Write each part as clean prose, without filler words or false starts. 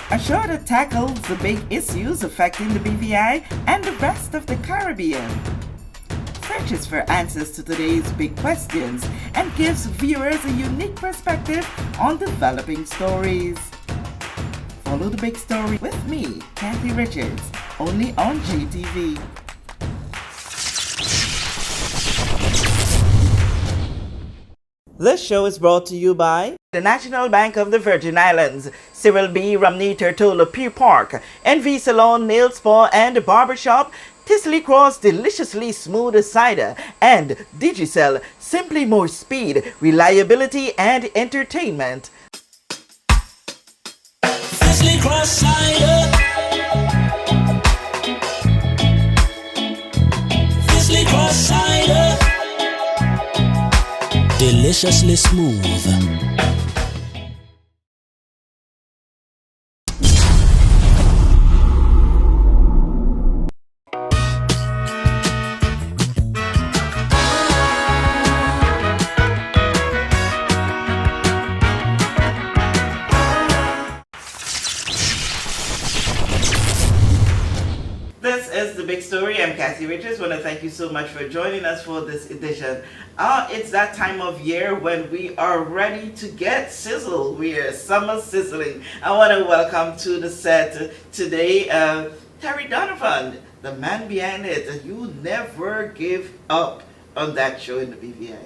a show that tackles the big issues affecting the BVI and the rest of the Caribbean. Searches for answers to today's big questions and gives viewers a unique perspective on developing stories. Follow the big story with me, Kathy Richards, only on GTV. This show is brought to you by the National Bank of the Virgin Islands, Cyril B. Romney Tortola Pier Park, NV Salon, Nail Spa and Barbershop, Tisley Cross Deliciously Smooth Cider, and Digicel, simply more speed, reliability and entertainment. Tisley Cross Cider. Tisley Cross Cider. Deliciously smooth. This is The Big Story. I'm Kathy Richards. I want to thank you so much for joining us for this edition. It's that time of year when we are ready to get sizzle. We are summer sizzling. I want to welcome to the set today Terry Donovan, the man behind it. You never give up on that show in the BVI.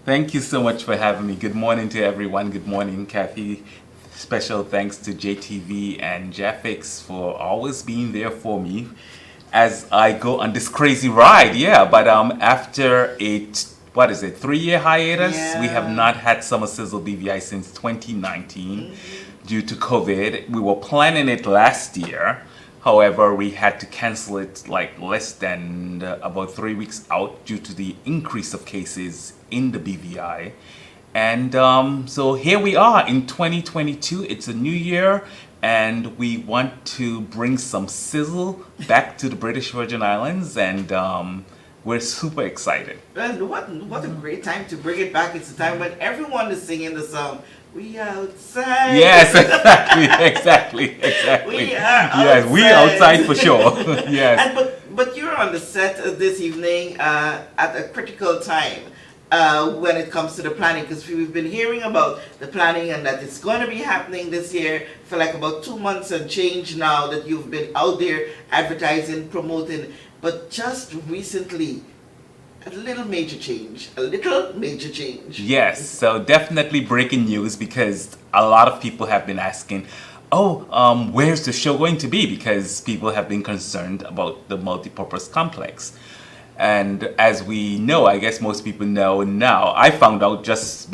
Thank you so much for having me. Good morning to everyone. Good morning, Kathy. Special thanks to JTV and Jahphix for always being there for me as I go on this crazy ride. Yeah, but after a 3-year hiatus, we have not had Summer Sizzle BVI since 2019 due to COVID. We were planning it last year. However, we had to cancel it like less than about 3 weeks out due to the increase of cases in the BVI. And so here we are in 2022. It's a new year and we want to bring some sizzle back to the British Virgin Islands, and we're super excited. And what a great time to bring it back. It's a time when everyone is singing the song, "We outside." Yes, exactly. We are outside. Yes, we outside for sure. Yes. And but you're on the set this evening at a critical time. When it comes to the planning, because we've been hearing about the planning and that it's going to be happening this year for like about 2 months and change now that you've been out there advertising, promoting, but just recently a little major change. Yes, so definitely breaking news, because a lot of people have been asking, where's the show going to be, because people have been concerned about the multipurpose complex. And as we know, I guess most people know now, I found out just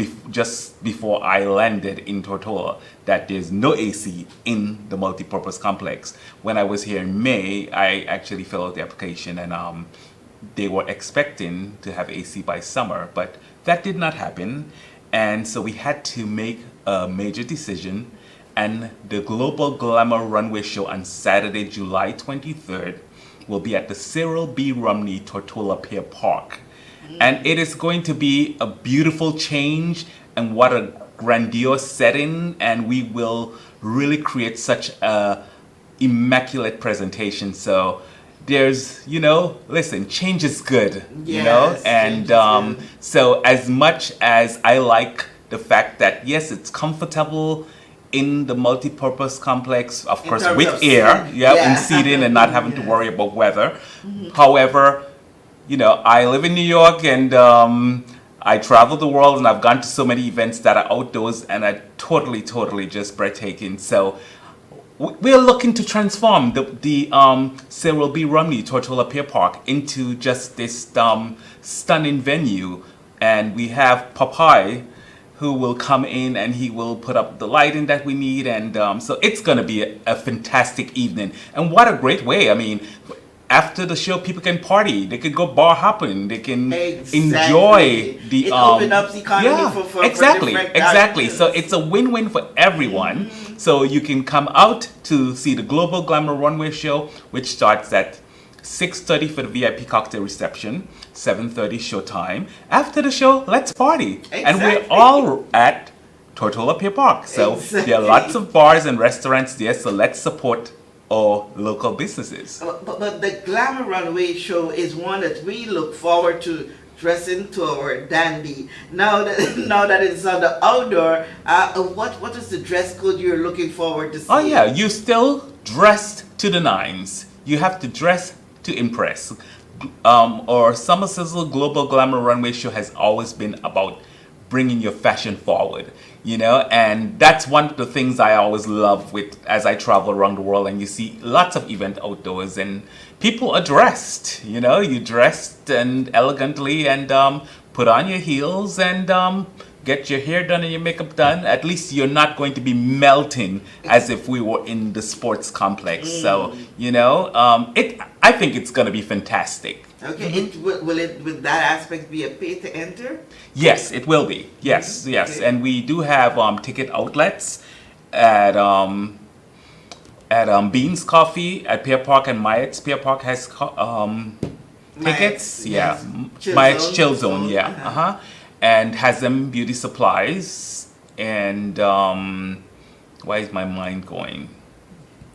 before I landed in Tortola that there's no AC in the multipurpose complex. When I was here in May, I actually filled out the application, and they were expecting to have AC by summer, but that did not happen. And so we had to make a major decision, and the Global Glamour Runway show on Saturday, July 23rd, will be at the Cyril B. Romney Tortola Pier Park. And it is going to be a beautiful change, and what a grandiose setting, and we will really create such a immaculate presentation. So there's, listen, change is good, and so as much as I like the fact that, yes, it's comfortable in the multi-purpose complex, of course, with air, and seating and not having to worry about weather. However, I live in New York, and I travel the world, and I've gone to so many events that are outdoors and are totally just breathtaking. So we're looking to transform the Cyril B. Romney Tortola Pier Park into just this stunning venue. And we have Popeye, who will come in and he will put up the lighting that we need, and so it's going to be a fantastic evening. And what a great way. I mean, after the show, people can party, they can go bar hopping, they can enjoy the it opened up the economy for exactly. So it's a win-win for everyone. So you can come out to see the Global Glamour Runway show, which starts at 6:30 for the VIP cocktail reception, 7:30 showtime. After the show, let's party. And we're all at Tortola Pier Park. So Exactly. there are lots of bars and restaurants there, so let's support our local businesses. But the Glamour Runway show is one that we look forward to dressing to our dandy. Now that now that it's on the outdoor, what is the dress code you're looking forward to see? Oh yeah, you still dressed to the nines. You have to dress to impress. Our Summer Sizzle Global Glamour Runway show has always been about bringing your fashion forward, you know, and that's one of the things I always love with as I travel around the world and you see lots of event outdoors and people are dressed, you know, you dressed and elegantly and put on your heels and get your hair done and your makeup done. At least you're not going to be melting as if we were in the sports complex. So, you know, I think it's going to be fantastic. Okay, will that aspect be a pay to enter? Yes, it will be. Yes, yes, Okay. and we do have ticket outlets at Beans Coffee at Pier Park and Myatt's. Pier Park has tickets. Myatt's, Yeah, yes. Myatt's Chill Chill Zone. Zone. Yeah, Uh-huh. and has them beauty supplies and why is my mind going?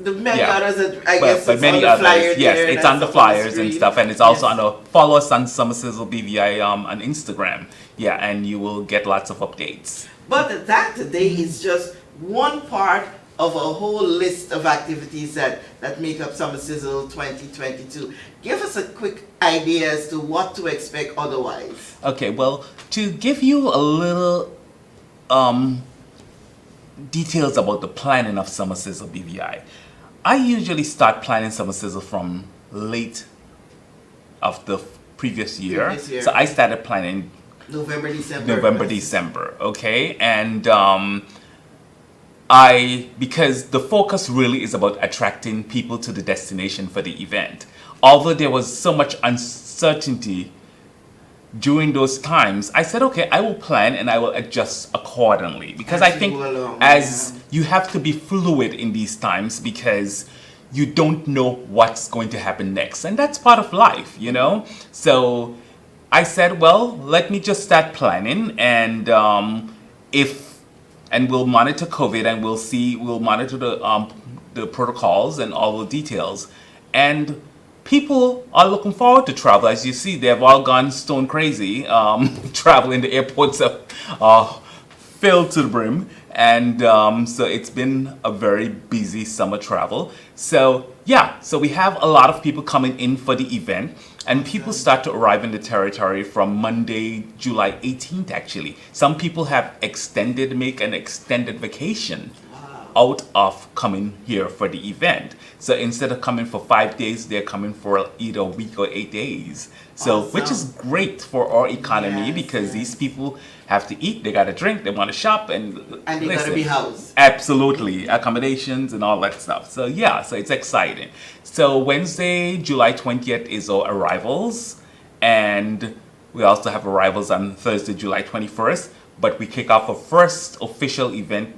The many Yeah. others that I Well, guess but it's many on the others. flyer Yes, there, it's that's on the up flyers and screen. stuff, and it's also Yes. follow us on Summer Sizzle BVI on Instagram. Yeah, and you will get lots of updates. But that today is just one part of a whole list of activities that make up Summer Sizzle 2022. Give us a quick idea as to what to expect otherwise. Okay, well, to give you a little details about the planning of Summer Sizzle BVI, I usually start planning Summer Sizzle from late of the previous year. Previous year. So I started planning November, December. November, December, okay? And because the focus really is about attracting people to the destination for the event. Although there was so much uncertainty during those times, I said, okay, I will plan and I will adjust accordingly. Because As I you think go along, as yeah. you have to be fluid in these times because you don't know what's going to happen next. And that's part of life, you know? So I said, well, let me just start planning and we'll monitor COVID and we'll monitor the protocols and all the details. And people are looking forward to travel. As you see, they've all gone stone crazy. Traveling, the airports are filled to the brim. And so it's been a very busy summer travel. So yeah, so we have a lot of people coming in for the event. And people start to arrive in the territory from Monday, July 18th actually. Some people have make an extended vacation out of coming here for the event. So instead of coming for 5 days, they're coming for either a week or 8 days. So, which is great for our economy Yes, because yes. these people have to eat, they gotta drink, they wanna shop, and And they gotta be housed. Absolutely, accommodations and all that stuff. So yeah, so it's exciting. So Wednesday, July 20th is our arrivals, and we also have arrivals on Thursday, July 21st. But we kick off our first official event,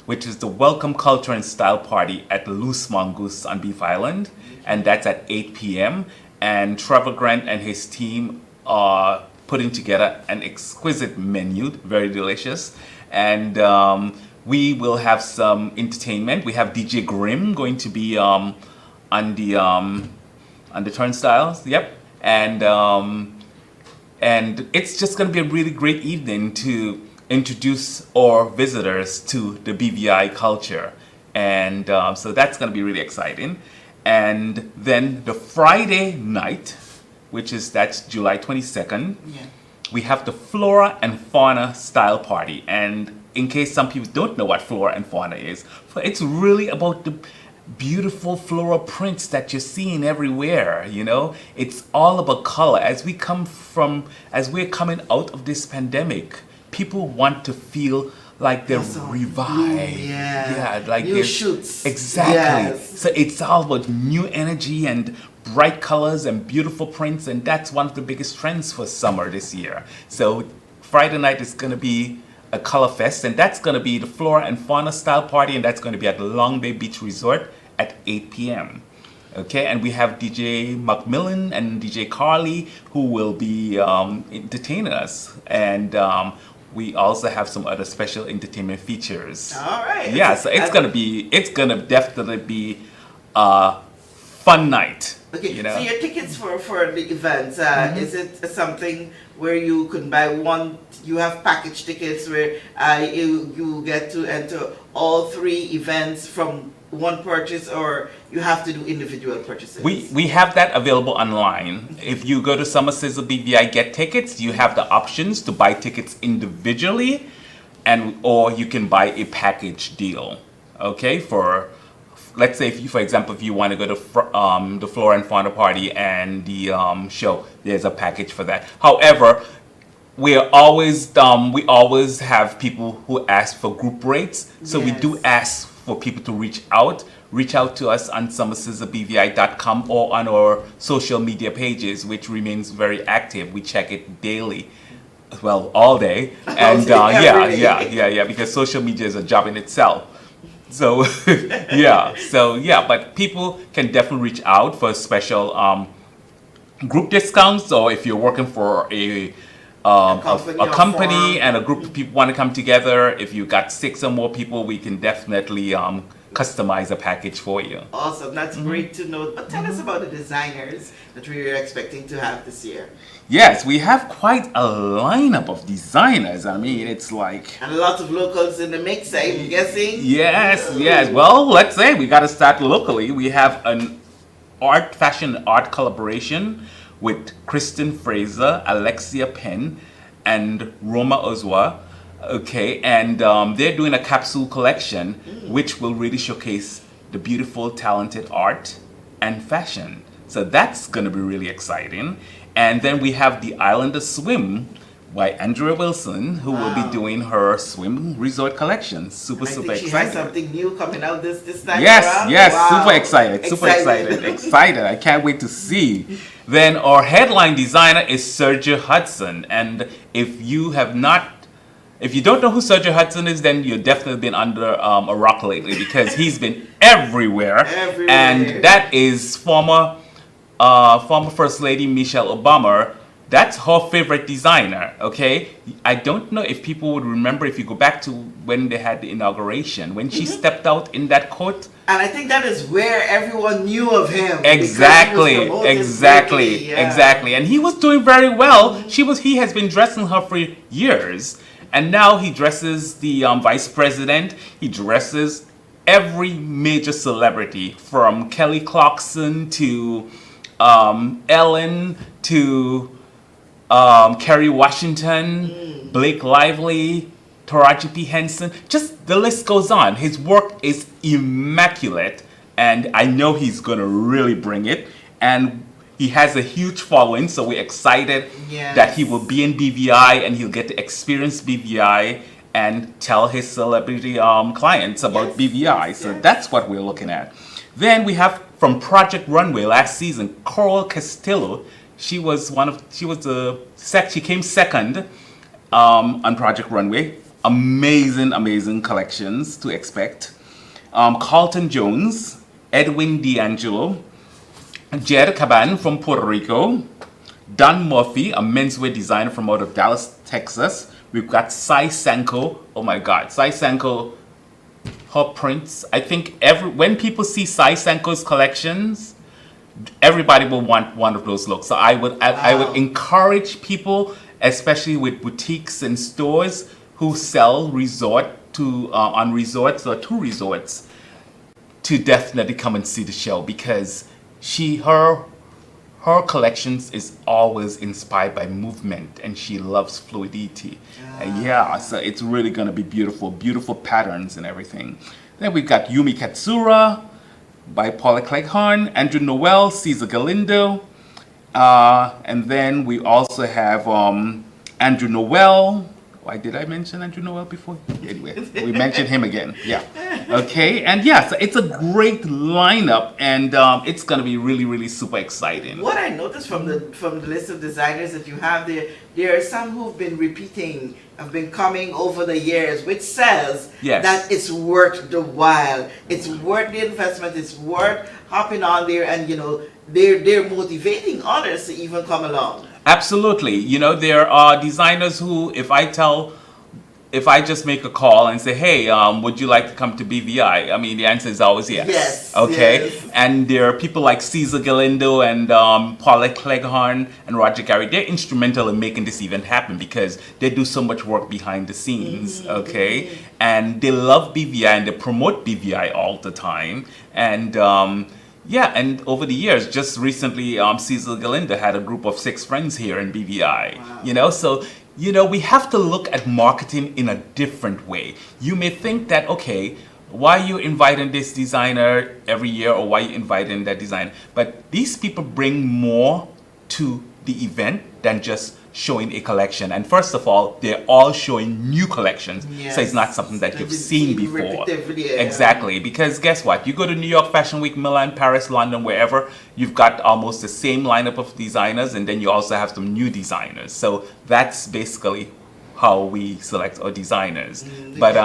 which is the Welcome Culture and Style Party at Loose Mongoose on Beef Island, and that's at 8 p.m. And Trevor Grant and his team are putting together an exquisite menu, very delicious. And we will have some entertainment. We have DJ Grimm going to be on the turnstiles. Yep, and it's just going to be a really great evening to introduce our visitors to the BVI culture, and so that's going to be really exciting. And then the Friday night, that's July 22nd, we have the Flora and Fauna style party. And in case some people don't know what Flora and Fauna is, it's really about the beautiful floral prints that you're seeing everywhere, you know? It's all about color. As we're coming out of this pandemic, people want to feel like they're revived. Like new shoots. Exactly. Yes. So it's all about new energy and bright colors and beautiful prints, and that's one of the biggest trends for summer this year. So Friday night is going to be a color fest, and that's going to be the Flora and Fauna style party, and that's going to be at the Long Bay Beach Resort at 8 p.m. Okay, and we have DJ Macmillan and DJ Carly who will be entertaining us, and we also have some other special entertainment features. All right. Yeah, so it's gonna definitely be a fun night. Okay, you know? so your tickets for the events, is it something where you can buy one, you have package tickets where you get to enter all 3 events from one purchase, or you have to do individual purchases? We have that available online. If you go to Summer Sizzle BVI Get Tickets, you have the options to buy tickets individually, or you can buy a package deal. Okay, let's say for example, if you want to go to the Flora and Fauna party and the show, there's a package for that. However, we always have people who ask for group rates, so we do ask for people to reach out to us on summersizzlebvi.com or on our social media pages, which remains very active. We check it daily, well, all day, and because social media is a job in itself. So but people can definitely reach out for special group discounts, or if you're working for a company and a group of people want to come together, if you got 6 or more people, we can definitely customize a package for you. Awesome, that's great to know. But tell us about the designers that we are expecting to have this year. Yes, we have quite a lineup of designers. I mean, it's like... And lots of locals in the mix, I'm guessing. Yes. Well, let's say we got to start locally. We have an fashion art collaboration with Kristen Fraser, Alexia Penn, and Roma Ozwa. Okay, and they're doing a capsule collection which will really showcase the beautiful, talented art and fashion. So that's going to be really exciting. And then we have the Islander Swim by Andrea Wilson, who will be doing her swim resort collection. Super excited. She has something new coming out this time Yes, around. yes, Wow. super excited. Excited. I can't wait to see. Then our headline designer is Sergio Hudson. And if you don't know who Sergio Hudson is, then you've definitely been under a rock lately, because he's been everywhere. And that is former First Lady Michelle Obama. That's her favorite designer, okay? I don't know if people would remember, if you go back to when they had the inauguration, when she stepped out in that coat. And I think that is where everyone knew of him. Exactly. And he was doing very well. He has been dressing her for years. And now he dresses the vice president. He dresses every major celebrity, from Kelly Clarkson to Ellen to Kerry Washington, Blake Lively, Taraji P. Henson. Just the list goes on. His work is immaculate, and I know he's going to really bring it. And he has a huge following, so we're excited that he will be in BVI and he'll get to experience BVI and tell his celebrity clients about BVI. So that's what we're looking at. Then we have from Project Runway last season, Coral Castillo. She came second on Project Runway. Amazing collections to expect. Carlton Jones, Edwin D'Angelo, Jed Caban from Puerto Rico, Don Murphy, a menswear designer from out of Dallas, Texas. We've got Sai Sanko. Oh my God, Sai Sanko, her prints. I think when people see Sai Sanko's collections, everybody will want one of those looks. So I would encourage people, especially with boutiques and stores who sell on resorts or to resorts, to definitely come and see the show, because her collections is always inspired by movement, and she loves fluidity. So it's really gonna be beautiful patterns and everything. Then we've got Yumi Katsura by Paula Cleghorn, Andrew Noel, Cesar Galindo, and then we also have Andrew Noel. Why did I mention Andrew Noel before? Anyway, we mentioned him again. Yeah. Okay. And so it's a great lineup, and it's gonna be really super exciting. What I noticed from the list of designers that you have there are some who've been repeating, have been coming over the years, which says that it's worth the while. It's worth the investment. It's worth hopping on there, and they're motivating others to even come along. Absolutely. There are designers who, if I tell if I just make a call and say, hey, would you like to come to BVI? I mean, the answer is always yes. Yes. Okay. Yes. And there are people like Cesar Galindo and Paulette Cleghorn and Roger Gary. They're instrumental in making this event happen because they do so much work behind the scenes. Okay. And they love BVI and they promote BVI all the time. And yeah, and over the years, just recently, Cesar Galindo had a group of 6 friends here in BVI. Wow. You know, so we have to look at marketing in a different way. You may think that, okay, why are you inviting this designer every year or why are you inviting that designer? But these people bring more to the event than just showing a collection. And first of all, they're all showing new collections. Yes. So it's not something that you've seen before. Repetitively, yeah. Exactly. Because guess what? You go to New York Fashion Week, Milan, Paris, London, wherever, you've got almost the same lineup of designers and then you also have some new designers. So that's basically how we select our designers. But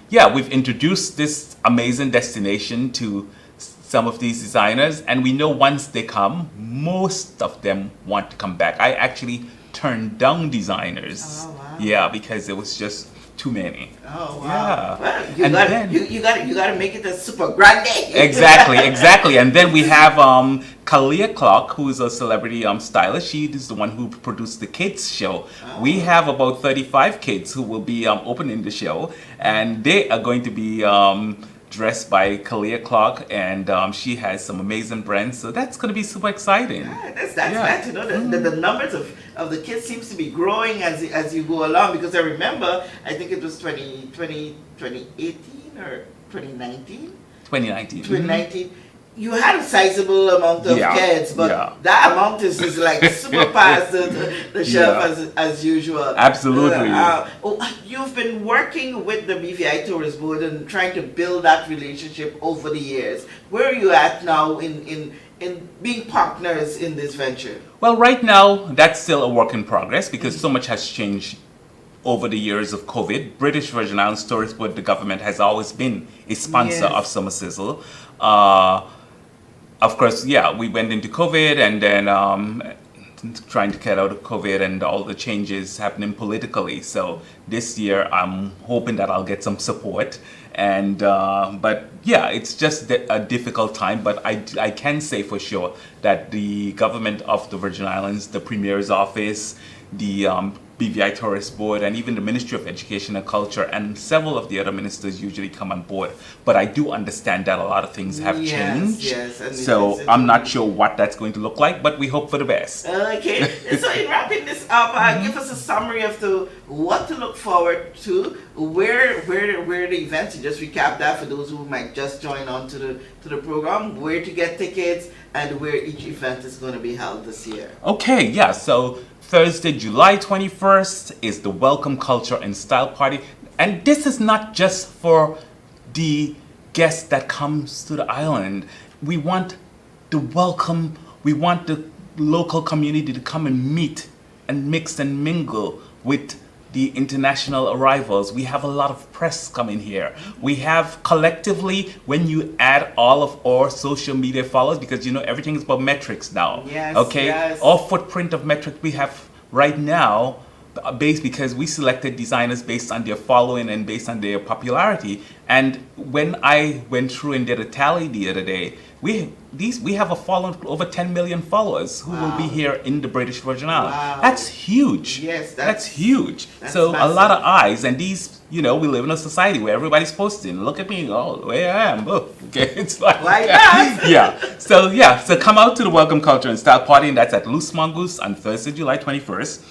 yeah, we've introduced this amazing destination to some of these designers and we know once they come, most of them want to come back. I actually turned down designers. Oh, wow. Yeah, because it was just too many. Oh wow! Yeah. Well, you got to make it a super grande. Exactly. And then we have Kalia Clark, who is a celebrity stylist. She is the one who produced the kids show. Oh. We have about 35 kids who will be opening the show, and they are going to be dressed by Kalia Clark, and she has some amazing brands. So that's going to be super exciting. Yeah, that's glad to know that the numbers of the kids seems to be growing as you go along, because I remember, I think it was 2018 or 2019? 2019. 2019. You had a sizable amount of kids, but that amount is like super past the shelf as usual. Absolutely. You've been working with the BVI Tourist Board and trying to build that relationship over the years. Where are you at now in being partners in this venture? Well, right now, that's still a work in progress because so much has changed over the years of COVID. British Virgin Islands Tourist Board, the government, has always been a sponsor of Summer Sizzle. Of course, we went into COVID and then trying to get out of COVID and all the changes happening politically. So this year, I'm hoping that I'll get some support. And but yeah, it's just a difficult time. But I can say for sure that the government of the Virgin Islands, the Premier's office, the BVI Tourist Board, and even the Ministry of Education and Culture, and several of the other ministers usually come on board. But I do understand that a lot of things have changed. Yes, so I'm not sure what that's going to look like, but we hope for the best. Okay, so in wrapping this up, give us a summary of what to look forward to, where the events. You just recap that for those who might just join on to the program, where to get tickets, and where each event is going to be held this year. Okay, yeah. So Thursday, July 21st is the Welcome Culture and Style Party. And this is not just for the guests that comes to the island. We want the local community to come and meet and mix and mingle with the international arrivals. We have a lot of press coming here. We have collectively, when you add all of our social media followers, because everything is about metrics now. Yes. Okay. Yes. Our footprint of metrics we have right now, based because we selected designers based on their following and based on their popularity. And when I went through and did a tally the other day, we have a following of over 10 million followers who will be here in the British Virgin Islands. Wow. That's huge. Yes, that's huge. That's so massive. a lot of eyes, and these, we live in a society where everybody's posting. Look at me, oh, where I am. Oh, okay, it's like that. So come out to the Welcome Culture and Style Party, and that's at Loose Mongoose on Thursday, July 21st.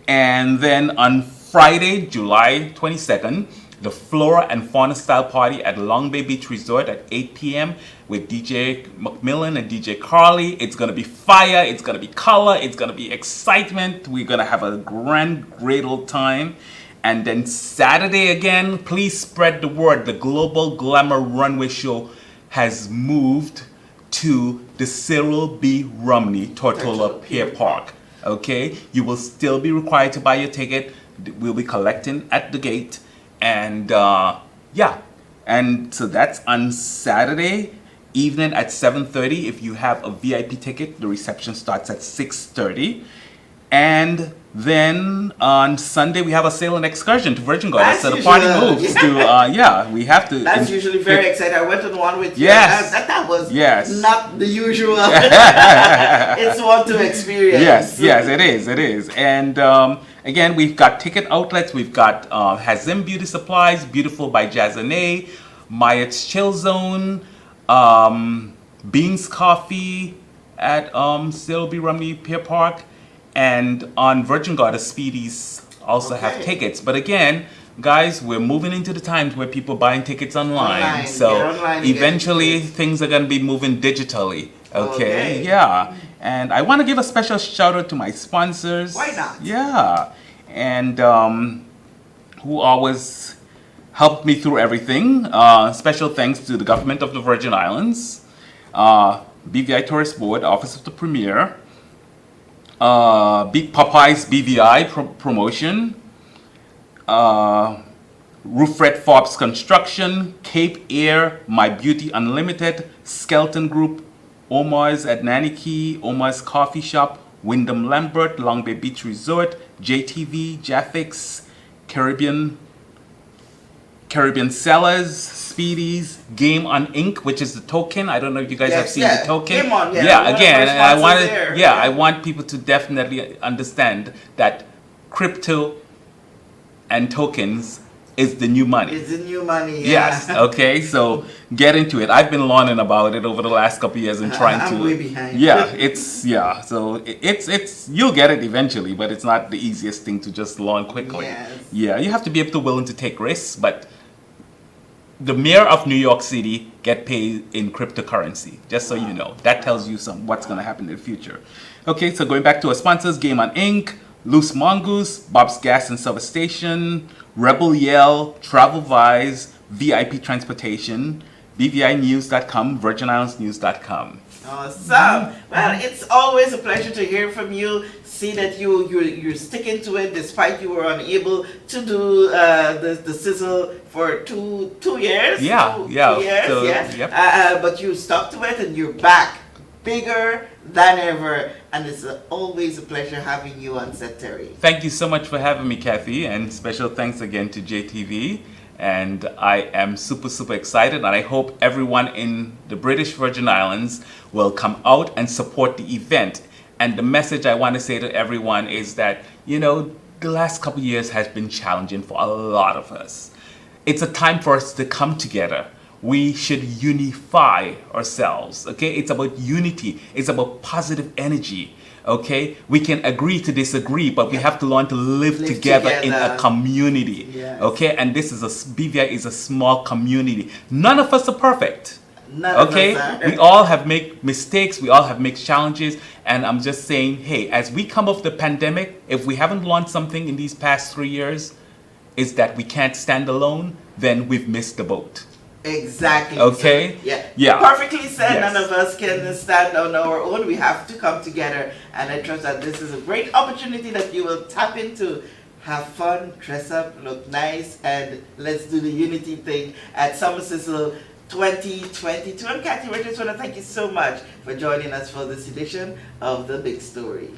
And then on Friday, July 22nd, the Flora and Fauna Style Party at Long Bay Beach Resort at 8 p.m. with DJ McMillan and DJ Carly. It's going to be fire, it's going to be color, it's going to be excitement. We're going to have a great old time. And then Saturday again, please spread the word. The Global Glamour Runway show has moved to the Cyril B. Romney Tortola Pier Park. Okay, you will still be required to buy your ticket. We'll be collecting at the gate. And and so that's on Saturday evening at 7:30. If you have a VIP ticket, the reception starts at 6:30. And then on Sunday we have a sail and excursion to Virgin Gorda. So the usual. party moves to we have to. That's usually very exciting. I went on one with you. Yes. That was Yes. not the usual. It's one to experience. Yes, it is. And again, we've got ticket outlets. We've got Hazim Beauty Supplies, Beautiful by Jazanay, Myatt's Chill Zone, Beans Coffee at Silby Romney Pier Park, and on Virgin Gorda, Speedies also have tickets. But again, guys, we're moving into the times where people buying tickets online. So eventually things are going to be moving digitally. Okay? Yeah. And I want to give a special shout out to my sponsors. Why not? Yeah. And who always helped me through everything. Special thanks to the government of the Virgin Islands, BVI Tourist Board, Office of the Premier, Big Popeye's BVI promotion, Roofret Forbes Construction, Cape Air, My Beauty Unlimited, Skelton Group, Omar's at Nanny Key, Omar's Coffee Shop, Wyndham Lambert, Long Bay Beach Resort, JTV, Jahphix, Caribbean Sellers, Speedies, Game on Ink, which is the token. I don't know if you guys have seen the token. Game on, Again, I want people to definitely understand that crypto and tokens is the new money. It's the new money. Yeah. Yes. Okay. So get into it. I've been learning about it over the last couple of years and trying to. I'm way behind. So it's you'll get it eventually, but it's not the easiest thing to just learn quickly. Yes. Yeah. You have to be able to willing to take risks, but the mayor of New York City get paid in cryptocurrency, just so you know. That tells you what's going to happen in the future. Okay, so going back to our sponsors, Game on Ink, Loose Mongoose, Bob's Gas and Service Station, Rebel Yell, Travel Vise, VIP Transportation, BVInews.com, VirginIslandsNews.com. Awesome. Well, it's always a pleasure to hear from you. See that you're sticking to it despite you were unable to do the Sizzle for two years. Yeah. 2 years. So, yeah. yep. But you stuck to it and you're back bigger than ever. And it's always a pleasure having you on set, Terry. Thank you so much for having me, Kathy, and special thanks again to JTV. And I am super, super excited, and I hope everyone in the British Virgin Islands will come out and support the event. And the message I want to say to everyone is that, the last couple of years has been challenging for a lot of us. It's a time for us to come together. We should unify ourselves, okay? It's about unity. It's about positive energy, okay? We can agree to disagree, but we have to learn to live together in a community, okay? And BVI is a small community. None of us are perfect, okay? We all have made mistakes. We all have made challenges. And I'm just saying, hey, as we come off the pandemic, if we haven't learned something in these past 3 years, is that we can't stand alone, then we've missed the boat. Exactly. Okay. So, yeah. Perfectly said. Yes. None of us can stand on our own. We have to come together, and I trust that this is a great opportunity that you will tap into. Have fun, dress up, look nice, and let's do the unity thing at Summer Sizzle 2022. I'm Kathy Richards. I want to thank you so much for joining us for this edition of The Big Story.